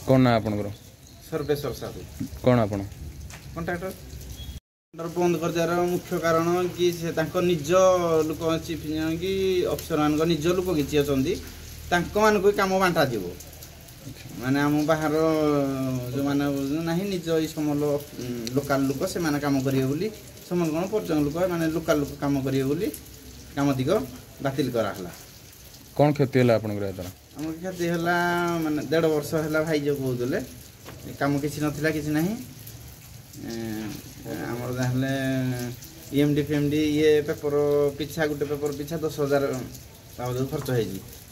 कौन ना आपनकर सर्वेश्वर साहू कौन आपण कंट्राक्टर बंद कर जार मुख्य कारण कि से निज लोक चीफ इंजीनियर कि अफिसर मान निज लोक किसी अच्छा को काम बांटा जीव माने आम बाहर जो मैंने ना निज समल लोकाल लोक से मैंने काम करेंगे बोली समल कौन पर्यटन लोक मैंने लोकाल लोक काम करेंगे बोली काम दिग बातिल कराला कौन क्षति है आपनकर आम क्षति है माने 1.5 वर्ष है भाई जो कहते काम किसी नाला कि ना आमर जहाँ EMD फेमडी ये पेपर पिछा गोटे पेपर पिछा 10,000 खर्च हो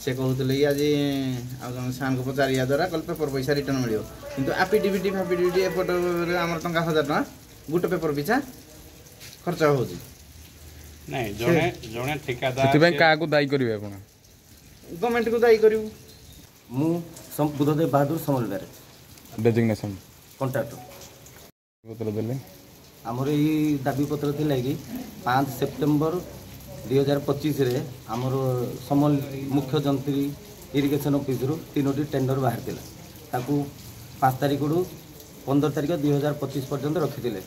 से कहते कि आज आज सार को पचारिया द्वारा कल पेपर पैसा रिटर्न मिले कि आफिडेविट फाफिडेविट एपट आम टा 1,000 टका गोटे पेपर पिछा खर्च हो दायी करेंगे गवर्नमेंट को दायी करूँ मु बुद्धदेव बहादुर समल बैरेज डेजिग्नेशन कंट्राक्टर पत्र देले आमर ये दाबी पत्र थिला कि 5 सेप्टेम्बर 2025 रे आमर समल मुख्य जंत्री इरिगेशन ऑफिस रु 3टी टेंडर बाहर थिला ताकू 5 तारिख रु 15 तारिख 2025 पर्यंत रखिथिले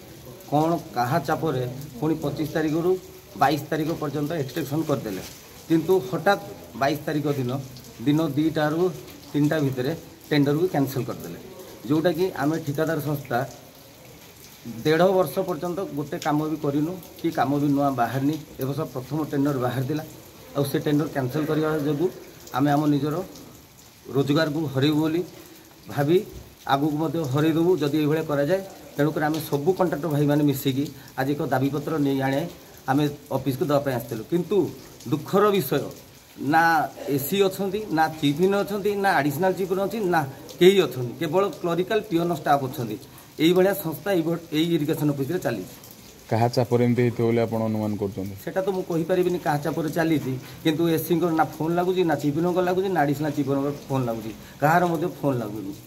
कौन कहा चापरे पुणी 25 तारिख रु 22 तारिख पर्यंत एक्सटेंशन करदेले किंतु हठात 22 तारिख दिन 2टा रु 3टा भितर टेंडर को कैंसल करदेले जोटा कि आम ठिकादार संस्था 1.5 वर्ष पर्यंत गोटे काम भी करूँ कि काम भी नुआ बाहरनी ए वर्ष प्रथम टेंडर बाहर दिला और से टेंडर कैंसल करने जो आम आम निजर रोजगार को हरइबू बोली भाभी आगू को हरईदेबू जदि ये कराए तेणुक आम सबू कंट्राक्टर भाई मैंने मिसिकी आज एक दाबीपत्र नहीं आने आम ऑफिस को देवाई आसलु किंतु दुखर विषय ना एसी अच्छा ना चीफ इन अच्छा ना आडिशनल चीफ अच्छी ना कई अच्छा केवल क्लरिकाल पिओन स्टाफ अच्छा ये संस्था यही इरिगेशन ऑफिस रे चली कहा चापर एमती होते आप अनुमान कर तो मुझे कहीपरि क्या चापर चली किंतु एसी ना फोन लगुच ना चीफ इन लगुच ना आडिशनल चीफ फोन लगुच कहार फोन लगुच।